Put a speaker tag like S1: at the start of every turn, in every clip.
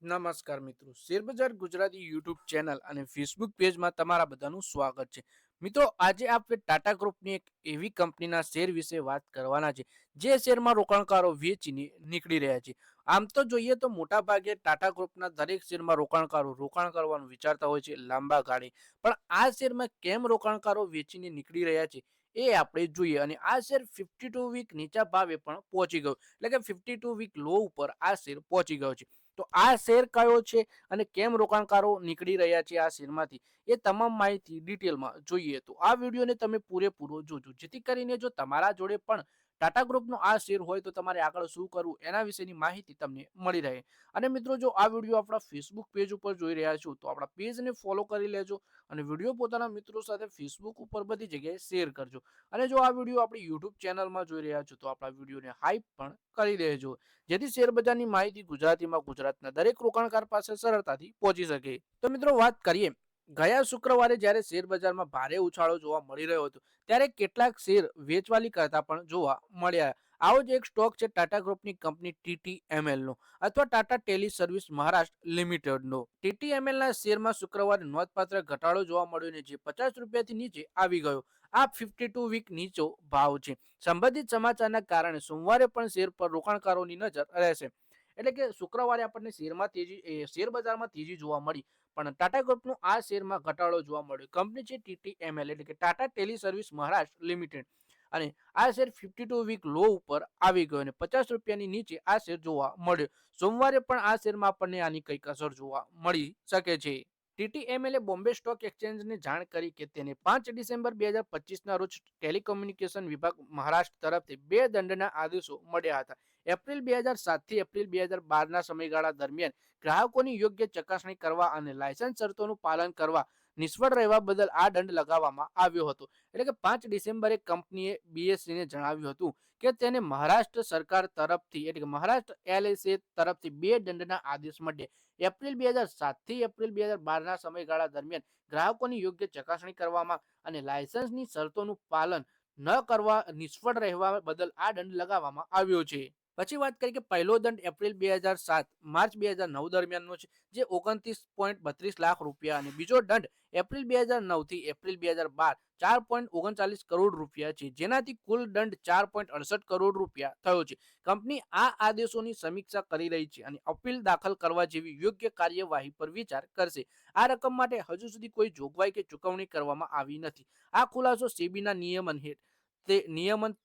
S1: નમસ્કાર મિત્રો, શેરબજાર ગુજરાતી યુટ્યુબ ચેનલ અને ફેસબુક પેજમાં તમારા બધાનું સ્વાગત છે. મિત્રો, આજે આપણે ટાટા ગ્રુપની એક એવી કંપનીના શેર વિશે વાત કરવાના છે જે શેરમાં રોકાણકારો વેચીને નીકળી રહ્યા છે. આમ તો જોઈએ તો મોટા ભાગે ટાટા ગ્રુપના દરેક શેરમાં રોકાણકારો રોકાણ કરવાનું વિચારતા હોય છે લાંબા ગાળે, પણ આ શેરમાં કેમ રોકાણકારો વેચીને નીકળી રહ્યા છે એ આપણે જોઈએ. અને આ શેર 52 વીક નીચા ભાવે પણ પહોંચી ગયો, એટલે કે 52 વીક લો ઉપર આ શેર પહોંચી ગયો છે. તો આ શેર કયો છે અને કેમ રોકાણકારો નીકળી રહ્યા છે આ શેરમાંથી, એ તમામ માહિતી ડિટેલમાં જોઈએ. તો આ વિડીયોને તમે પૂરેપૂરો જોજો, જેથી કરીને જો તમારા જોડે પણ ટાટા ગ્રુપનો આ શેર હોય તો તમારે આગળ શું કરવું એના વિશેની માહિતી તમને મળી રહે. અને મિત્રો, જો આ વિડીયો આપણા ફેસબુક પેજ ઉપર જોઈ રહ્યા છો તો આપણા પેજને ફોલો કરી લેજો અને વિડીયો પોતાના મિત્રો સાથે ફેસબુક ઉપર બધી જગ્યાએ શેર કરજો. અને જો આ વિડીયો આપણી યુટ્યુબ ચેનલમાં જોઈ રહ્યા છો તો આપણા વિડીયોને હાઈપ પણ કરી દેજો, જેથી શેરબજારની માહિતી ગુજરાતીમાં ગુજરાતના દરેક રોકાણકાર પાસે સરળતાથી પહોંચી શકે. તો મિત્રો, વાત કરીએ ગયા શુક્રવારે જ્યારે શેરબજારમાં ભારે ઉછાળો જોવા મળી રહ્યો હતો ત્યારે કેટલાક શેર વેચવાલી કરતા પણ જોવા મળ્યા. આવો જ એક સ્ટોક છે ટાટા ગ્રુપની કંપની TTML નો, અથવા ટાટા ટેલી સર્વિસ મહારાષ્ટ્ર લિમિટેડનો. TTML ના શેરમાં શુક્રવારે નોંધપાત્ર ઘટાડો જોવા મળ્યો ને જે 50 રૂપિયાથી નીચે આવી ગયો. આ 52 વીક નીચો ભાવ છે. સંબંધિત સમાચારના કારણે સોમવારે પણ શેર પર રોકાણકારોની નજર રહેશે. એટલે કે શુક્રવારે આપણને શેર બજારમાં તેજી જોવા મળી, પણ ટાટા ગ્રુપનો આ શેરમાં ઘટાડો જોવા મળ્યો. કંપની છે TTML, એટલે કે Tata tele service Maharashtra limited, અને આ શેર 52 વીક લો ઉપર આવી ગયો અને 50 રૂપિયાની નીચે આ શેર જોવા મળ્યો. સોમવારે પણ આ શેરમાં આપણને આની કંઈક અસર જોવા મળી શકે છે. TTML બોમ્બે સ્ટોક એક્સચેન્જને જાણ કરી કે તેને 5 ડિસેમ્બર 2025ના રોજ ટેલિકોમ્યુનિકેશન વિભાગ મહારાષ્ટ્ર તરફથી 2 દંડના આદેશો મળ્યા હતા. એપ્રિલ 2007 થી એપ્રિલ 2012ના સમયગાળા દરમિયાન ગ્રાહકોની યોગ્ય ચકાસણી કરવા અને લાયસન્સ શરતોનું પાલન કરવા નિષ્ફળ રહેવા બદલ આ દંડ લગાવવામાં આવ્યો હતો. એટલે કે 5 ડિસેમ્બરે કંપનીએ BSEને જણાવ્યું હતું કે તેને મહારાષ્ટ્ર સરકાર તરફથી, એટલે કે મહારાષ્ટ્ર LSA તરફથી 2 દંડના આદેશ મળ્યા. એપ્રિલ 2007 થી એપ્રિલ 2012ના સમયગાળા દરમિયાન ગ્રાહકોની યોગ્ય ચકાસણી કરવામાં અને લાયસન્સની શરતોનું પાલન ન કરવા નિષ્ફળ રહેવા બદલ આ દંડ લગાવવામાં આવ્યો છે. પછી વાત કરીએ કે પહેલો દંડ એપ્રિલ 2007 માર્ચ 2009 દરમિયાનનો છે, જે 29.32 લાખ રૂપિયા, અને બીજો દંડ એપ્રિલ 2009 થી એપ્રિલ 2012 4.39 કરોડ રૂપિયા છે, જેનાથી કુલ દંડ 4.68 કરોડ રૂપિયા થયો છે. કંપની આ આદેશોની સમીક્ષા કરી રહી છે અને અપીલ દાખલ કરવા જેવી યોગ્ય કાર્યવાહી પર વિચાર કરશે. આ રકમ માટે હજુ સુધી કોઈ જોગવાઈ કે ચૂકવણી કરવામાં આવી નથી. આ ખુલાસો સેબીના નિયમન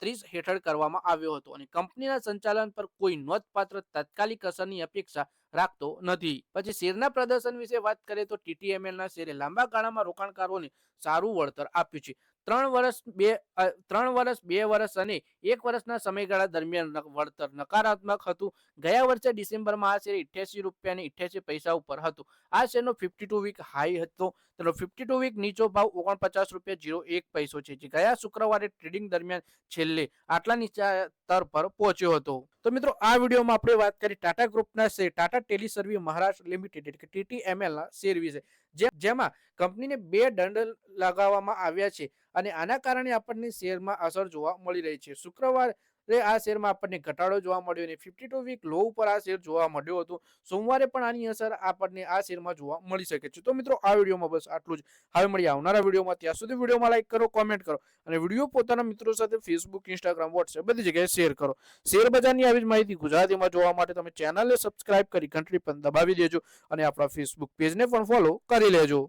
S1: 30 હેઠળ કરવામાં આવ્યો હતો અને કંપનીના સંચાલન પર કોઈ નોંધપાત્ર તાત્કાલિક અસરની અપેક્ષા રાખતો નથી. પછી શેરના પ્રદર્શન વિશે વાત કરીએ તો TTMLના શેરે લાંબા ગાળામાં રોકાણકારોને સારું વળતર આપ્યું છે. 3 વર્ષ, 2 વર્ષ અને 1 વર્ષના સમયગાળા દરમિયાન વળતર નકારાત્મક હતું. ગયા વર્ષે ડિસેમ્બરમાં આ શેર 88 રૂપિયા અને 88 પૈસા ઉપર હતું. આ શેરનો 52 વીક હાઈ હતો. તેનો 52 વીક નીચો ભાવ 49 રૂપિયા 01 પૈસો છે, જે ગયા શુક્રવારે ટ્રેડિંગ દરમિયાન છેલ્લે આટલા નીચા સ્તર પર પહોંચ્યો હતો. તો મિત્રો, આ વિડીયોમાં આપણે વાત કરી ટાટા ગ્રુપના share Tata tele service Maharashtra limited, એટલે કે TTMLના શેર વિશે, જેમાં કંપનીને 2 દંડ લગાવવામાં આવ્યા છે અને આના કારણે આપણને શેરમાં અસર જોવા મળી રહી છે. શુક્રવારે આ શેરમાં આપણને ઘટાડો જોવા મળ્યો અને 52 વીક લો ઉપર આ શેર જોવા મળ્યો હતો. સોમવારે પણ આની અસર આપણને આ શેરમાં જોવા મળી શકે છે. તો મિત્રો, આ વિડીયોમાં બસ આટલું જ. હવે મળીએ આવનારા વિડીયોમાં. ત્યાં સુધી વિડીયોમાં લાઈક કરો, કોમેન્ટ કરો અને વિડીયો પોતાના મિત્રો સાથે ફેસબુક, ઇન્સ્ટાગ્રામ, વોટ્સએપ બધી જગ્યાએ શેર કરો. શેર બજારની આવી જ માહિતી ગુજરાતીમાં જોવા માટે તમે ચેનલને સબસ્ક્રાઇબ કરી ઘંટડી પણ દબાવી દેજો અને આપણા ફેસબુક પેજને પણ ફોલો કરી લેજો.